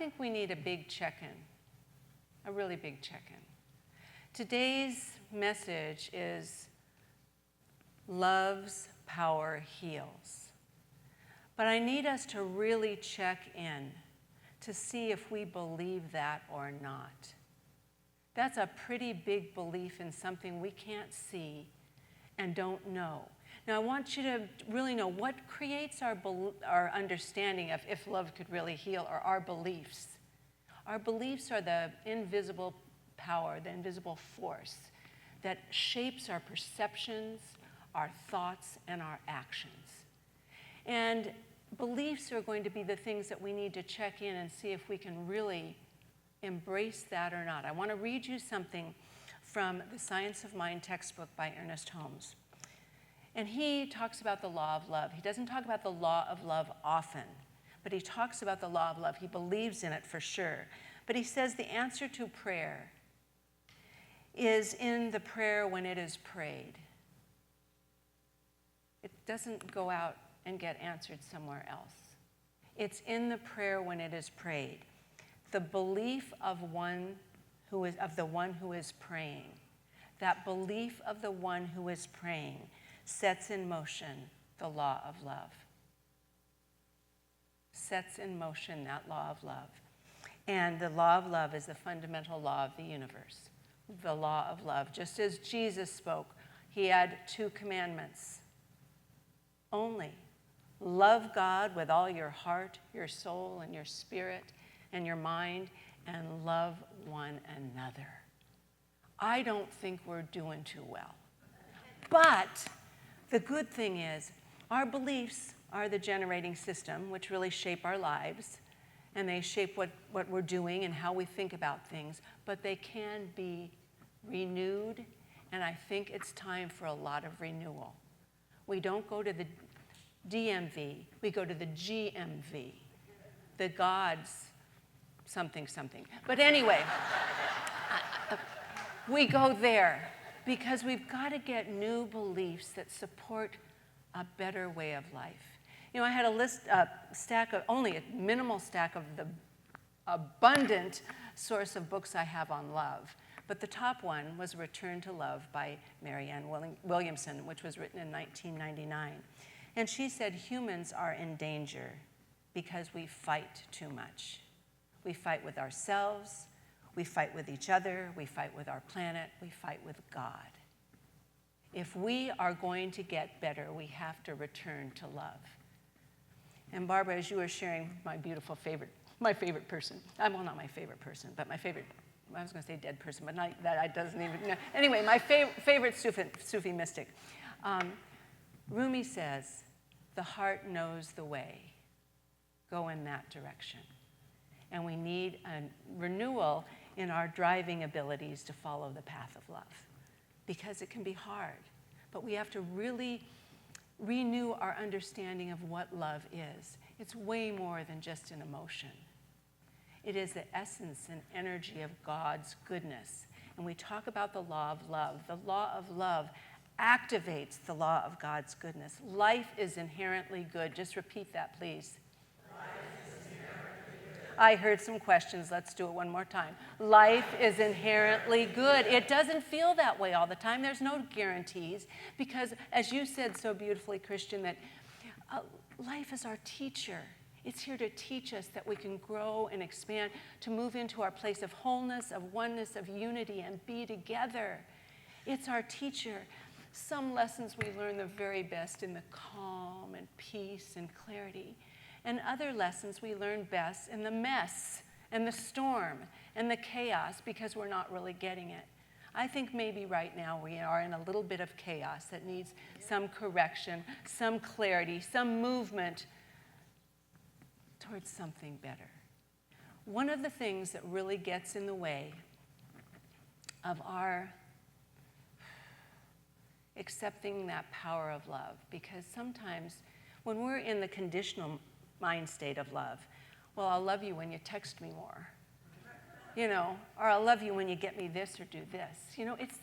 think we need a big check-in, a really big check-in. Today's message is love's power heals. But I need us to really check in to see if we believe that or not. That's a pretty big belief in something we can't see and don't know. Now, I want you to really know what creates our understanding of if love could really heal are our beliefs. Our beliefs are the invisible power, the invisible force that shapes our perceptions, our thoughts, and our actions. And beliefs are going to be the things that we need to check in and see if we can really embrace that or not. I want to read you something from the Science of Mind textbook by Ernest Holmes. And he talks about the law of love. He doesn't talk about the law of love often, but he talks about the law of love. He believes in it for sure. But he says the answer to prayer is in the prayer when it is prayed. It doesn't go out and get answered somewhere else. It's in the prayer when it is prayed. The belief of the one who is praying, that belief of the one who is praying sets in motion the law of love. Sets in motion that law of love. And the law of love is the fundamental law of the universe. The law of love. Just as Jesus spoke, he had 2 commandments. Only love God with all your heart, your soul, and your spirit, and your mind, and love one another. I don't think we're doing too well. But the good thing is, our beliefs are the generating system, which really shape our lives, and they shape what we're doing and how we think about things, but they can be renewed, and I think it's time for a lot of renewal. We don't go to the DMV, we go to the GMV, the God's something. But anyway, we go there because we've got to get new beliefs that support a better way of life. You know, I had only a minimal stack of the abundant source of books I have on love. But the top one was Return to Love by Marianne Williamson, which was written in 1999. And she said humans are in danger because we fight too much. We fight with ourselves, we fight with each other, we fight with our planet, we fight with God. If we are going to get better, we have to return to love. And Barbara, as you were sharing my favorite person, well, not my favorite person, but my favorite, I was going to say dead person, but not that I doesn't even know. Anyway, my favorite Sufi mystic. Rumi says, the heart knows the way. Go in that direction. And we need a renewal in our driving abilities to follow the path of love, because it can be hard. But we have to really renew our understanding of what love is. It's way more than just an emotion. It is the essence and energy of God's goodness. And we talk about the law of love. The law of love activates the law of God's goodness. Life is inherently good. Just repeat that, please. I heard some questions. Let's do it one more time. Life is inherently good. It doesn't feel that way all the time. There's no guarantees because, as you said so beautifully, Christian, that life is our teacher. It's here to teach us that we can grow and expand, to move into our place of wholeness, of oneness, of unity, and be together. It's our teacher. Some lessons we learn the very best in the calm and peace and clarity. And other lessons we learn best in the mess and the storm and the chaos because we're not really getting it. I think maybe right now we are in a little bit of chaos that needs some correction, some clarity, some movement towards something better. One of the things that really gets in the way of our accepting that power of love, because sometimes when we're in the conditional mind state of love, well, I'll love you when you text me more, or I'll love you when you get me this or do this.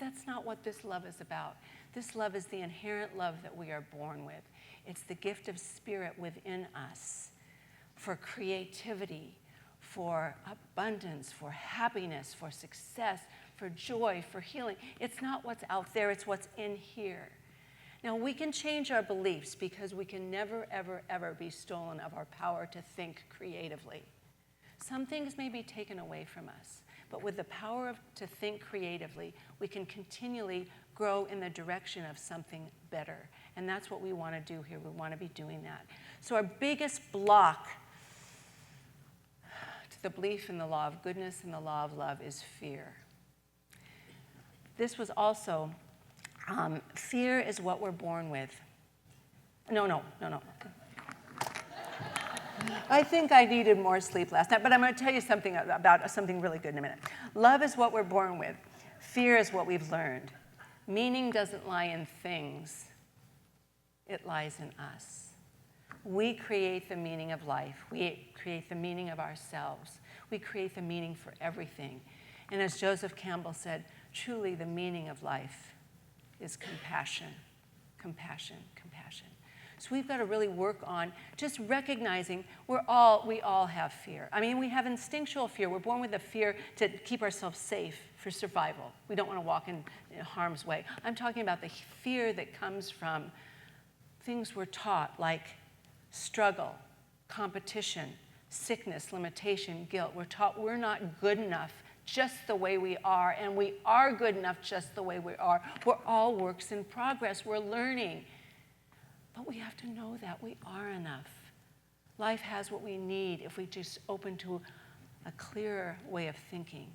That's not what this love is about. This love is the inherent love that we are born with. It's the gift of spirit within us for creativity, for abundance, for happiness, for success, for joy, for healing. It's not what's out there, it's what's in here. Now, we can change our beliefs because we can never, ever, ever be stolen of our power to think creatively. Some things may be taken away from us, but with the power to think creatively, we can continually grow in the direction of something better. And that's what we want to do here. We want to be doing that. So our biggest block to the belief in the law of goodness and the law of love is fear. This was also, fear is what we're born with. No. I think I needed more sleep last night, but I'm going to tell you something about something really good in a minute. Love is what we're born with. Fear is what we've learned. Meaning doesn't lie in things. It lies in us. We create the meaning of life. We create the meaning of ourselves. We create the meaning for everything. And as Joseph Campbell said, truly the meaning of life is compassion, compassion, compassion. So we've got to really work on just recognizing we all have fear. I mean, we have instinctual fear. We're born with a fear to keep ourselves safe for survival. We don't want to walk in harm's way. I'm talking about the fear that comes from things we're taught, like struggle, competition, sickness, limitation, guilt. We're taught we're not good enough just the way we are, and we are good enough just the way we are. We're all works in progress. We're learning. But we have to know that we are enough. Life has what we need if we just open to a clearer way of thinking.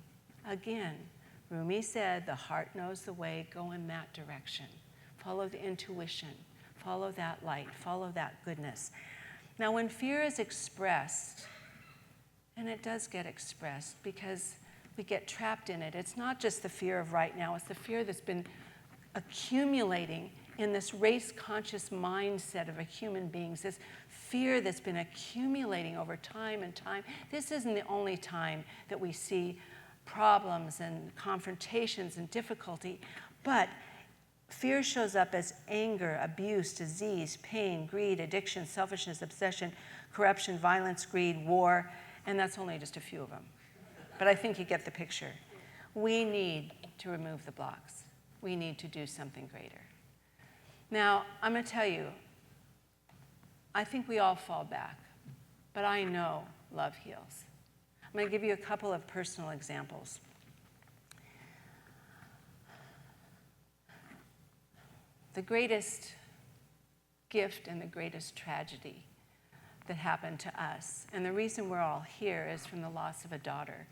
Again, Rumi said, the heart knows the way, go in that direction. Follow the intuition, follow that light, follow that goodness. Now, when fear is expressed, and it does get expressed because we get trapped in it, it's not just the fear of right now, it's the fear that's been accumulating in this race-conscious mindset of a human beings, this fear that's been accumulating over time and time. This isn't the only time that we see problems and confrontations and difficulty, but fear shows up as anger, abuse, disease, pain, greed, addiction, selfishness, obsession, corruption, violence, greed, war, and that's only just a few of them. But I think you get the picture. We need to remove the blocks. We need to do something greater. Now, I'm going to tell you, I think we all fall back, but I know love heals. I'm going to give you a couple of personal examples. The greatest gift and the greatest tragedy that happened to us, and the reason we're all here is from the loss of a daughter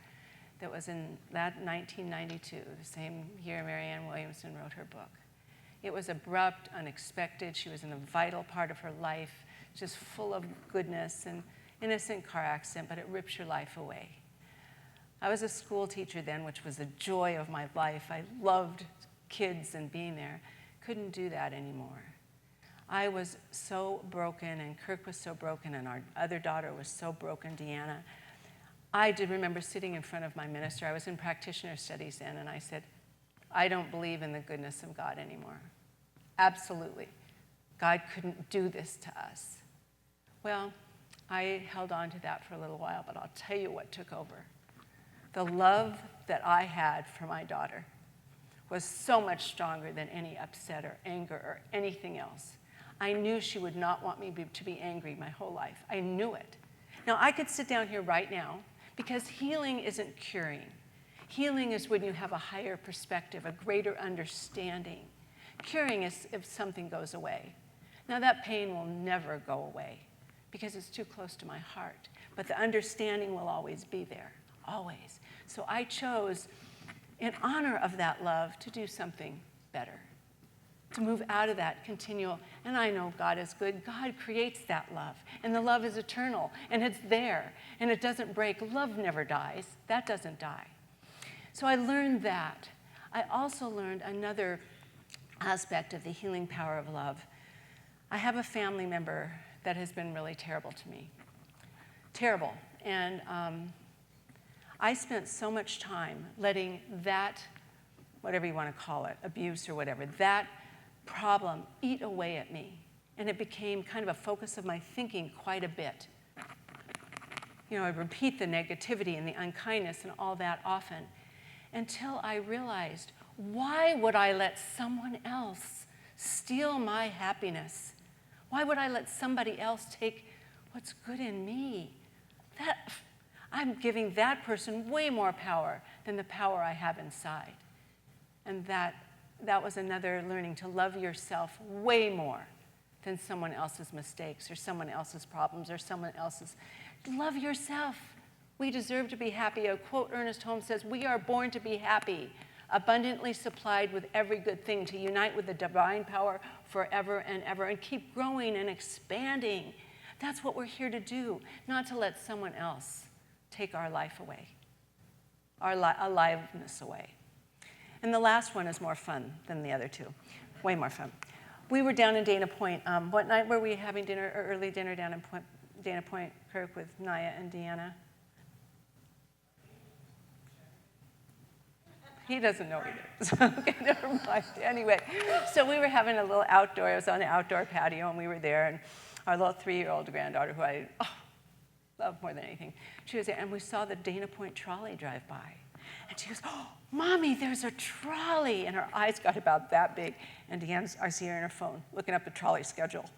that was in that 1992, the same year Marianne Williamson wrote her book. It was abrupt, unexpected. She was in a vital part of her life, just full of goodness, and innocent car accident, but it rips your life away. I was a school teacher then, which was the joy of my life. I loved kids and being there. Couldn't do that anymore. I was so broken, and Kirk was so broken, and our other daughter was so broken, Deanna. I did remember sitting in front of my minister. I was in practitioner studies then, and I said, I don't believe in the goodness of God anymore. Absolutely. God couldn't do this to us. Well, I held on to that for a little while, but I'll tell you what took over. The love that I had for my daughter was so much stronger than any upset or anger or anything else. I knew she would not want me to be angry my whole life. I knew it. Now, I could sit down here right now because healing isn't curing. Healing is when you have a higher perspective, a greater understanding. Curing is if something goes away. Now, that pain will never go away because it's too close to my heart. But the understanding will always be there, always. So I chose, in honor of that love, to do something better, to move out of that continual. And I know God is good. God creates that love. And the love is eternal. And it's there. And it doesn't break. Love never dies. That doesn't die. So I learned that. I also learned another aspect of the healing power of love. I have a family member that has been really terrible to me. Terrible. And I spent so much time letting that, whatever you want to call it, abuse or whatever, that problem eat away at me. And it became kind of a focus of my thinking quite a bit. I'd repeat the negativity and the unkindness and all that often, until I realized, why would I let someone else steal my happiness? Why would I let somebody else take what's good in me? I'm giving that person way more power than the power I have inside. And that was another learning, to love yourself way more than someone else's mistakes or someone else's problems or someone else's. Love yourself. We deserve to be happy. A quote Ernest Holmes says, "We are born to be happy, abundantly supplied with every good thing, to unite with the divine power forever and ever, and keep growing and expanding." That's what we're here to do, not to let someone else take our life away, our aliveness away. And the last one is more fun than the other two, way more fun. We were down in Dana Point. What night were we having dinner, or early dinner down in Dana Point, Kirk, with Naya and Deanna? He doesn't know either, so okay, never mind. Anyway, so we were having a little outdoor, it was on the outdoor patio, and we were there, and our little 3-year-old granddaughter, who I love more than anything, she was there, and we saw the Dana Point trolley drive by. And she goes, "Oh, Mommy, there's a trolley." And her eyes got about that big. And I see her on her phone, looking up the trolley schedule,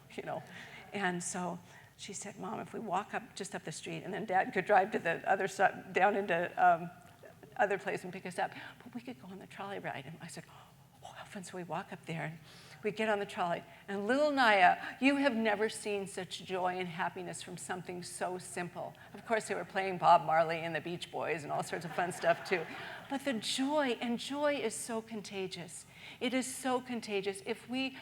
And so she said, "Mom, if we walk just up the street, and then Dad could drive to the other side, down into other place and pick us up, but we could go on the trolley ride." And I said, "Oh, how fun." So we walk up there, and we get on the trolley. And little Naya, you have never seen such joy and happiness from something so simple. Of course, they were playing Bob Marley and the Beach Boys and all sorts of fun stuff, too. But the joy, and joy is so contagious. It is so contagious. If we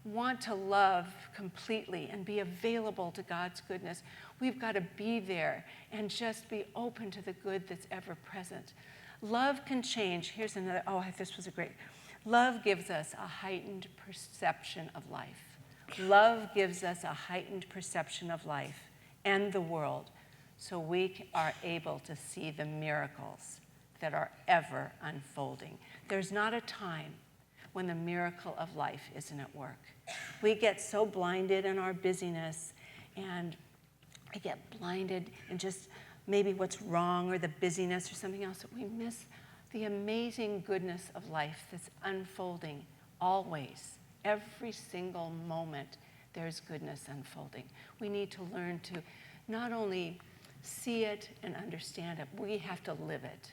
want to love completely and be available to God's goodness, we've got to be there and just be open to the good that's ever present. Love can change. Here's another, this was a great. Love gives us a heightened perception of life. Love gives us a heightened perception of life and the world, so we are able to see the miracles that are ever unfolding. There's not a time when the miracle of life isn't at work. We get so blinded in our busyness, and we get blinded in just maybe what's wrong or the busyness or something else, that we miss the amazing goodness of life that's unfolding always. Every single moment, there's goodness unfolding. We need to learn to not only see it and understand it, we have to live it.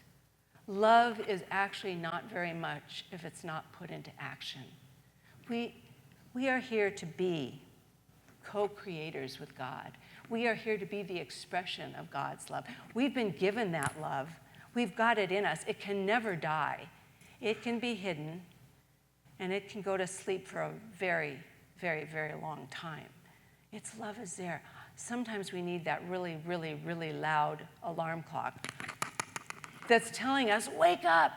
Love is actually not very much if it's not put into action. We are here to be co-creators with God. We are here to be the expression of God's love. We've been given that love. We've got it in us. It can never die. It can be hidden, and it can go to sleep for a very, very, very long time. Its love is there. Sometimes we need that really, really, really loud alarm clock that's telling us, wake up.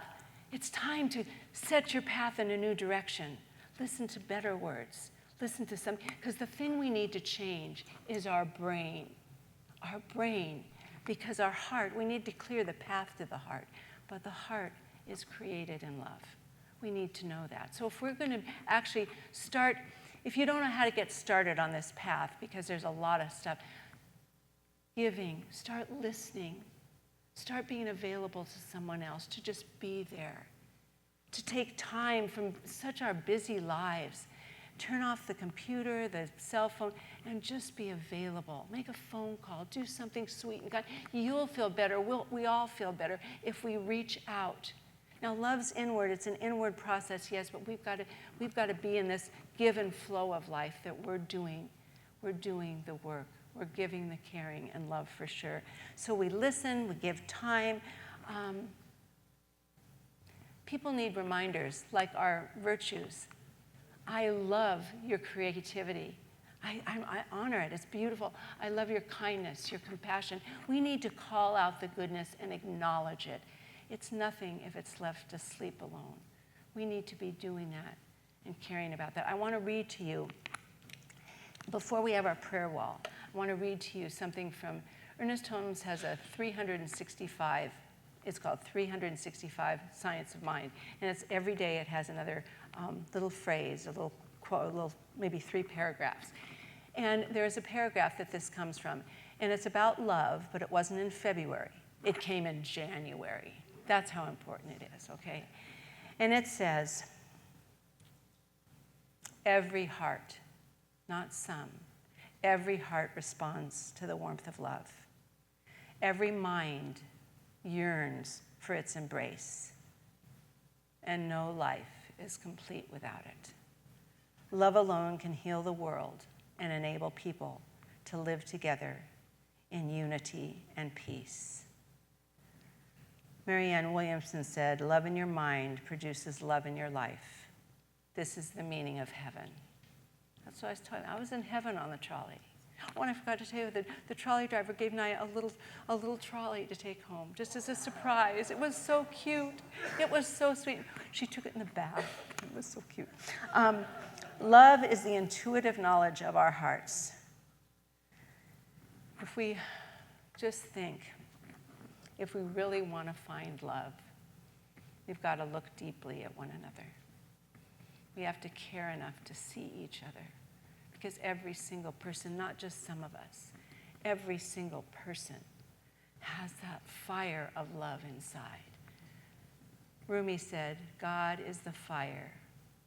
It's time to set your path in a new direction. Listen to better words. Listen to some, because the thing we need to change is our brain. Our brain. Because our heart, we need to clear the path to the heart, but the heart is created in love. We need to know that. So if we're going to actually start, if you don't know how to get started on this path, because there's a lot of stuff, giving, start listening, start being available to someone else, to just be there, to take time from such our busy lives. Turn off the computer, the cell phone, and just be available. Make a phone call. Do something sweet and kind. You'll feel better. We all feel better if we reach out. Now, love's inward. It's an inward process, yes, but we've got to be in this give and flow of life that we're doing. We're doing the work. We're giving the caring and love for sure. So we listen. We give time. People need reminders, like our virtues. I love your creativity. I honor it. It's beautiful. I love your kindness, your compassion. We need to call out the goodness and acknowledge it. It's nothing if it's left to sleep alone. We need to be doing that and caring about that. I want to read to you, before we have our prayer wall, I want to read to you something from, Ernest Holmes has a 365, it's called 365 Science of Mind. And it's every day it has another little phrase, a little quote, maybe 3 paragraphs. And there's a paragraph that this comes from, and it's about love, but it wasn't in February. It came in January. That's how important it is, okay? And it says, every heart, not some, every heart responds to the warmth of love. Every mind yearns for its embrace, and no life is complete without it. Love alone can heal the world and enable people to live together in unity and peace. Marianne Williamson said, love in your mind produces love in your life. This is the meaning of heaven. That's what I was talking about. I was in heaven on the trolley. Oh, and I forgot to tell you, the trolley driver gave Naya a little trolley to take home, just as a surprise. It was so cute. It was so sweet. She took it in the bath. It was so cute. Love is the intuitive knowledge of our hearts. If we just think, if we really want to find love, we've got to look deeply at one another. We have to care enough to see each other. Because every single person, not just some of us, every single person has that fire of love inside. Rumi said, God is the fire,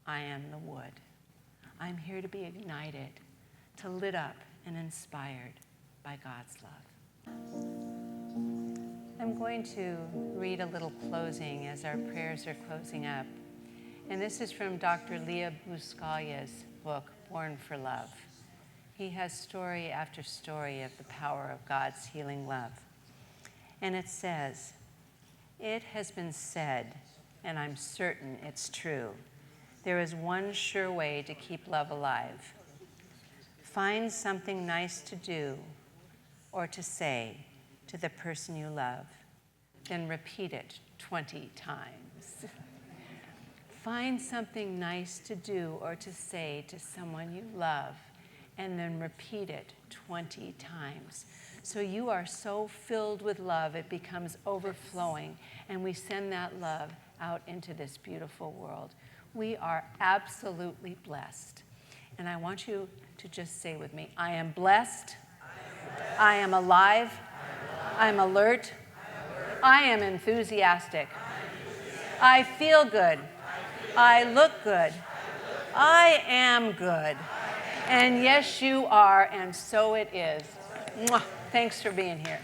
I am the wood. I'm here to be ignited, to lit up and inspired by God's love. I'm going to read a little closing as our prayers are closing up. And this is from Dr. Leah Buscaglia book, Born for Love. He has story after story of the power of God's healing love. And it says, it has been said, and I'm certain it's true, there is one sure way to keep love alive. Find something nice to do or to say to the person you love, then repeat it 20 times. Find something nice to do or to say to someone you love, and then repeat it 20 times. So you are so filled with love, it becomes overflowing, and we send that love out into this beautiful world. We are absolutely blessed. And I want you to just say with me, I am blessed, I am alive, I'm alert, I am enthusiastic, I feel good, I look good. I am good. And yes, you are, and so it is. Mwah. Thanks for being here.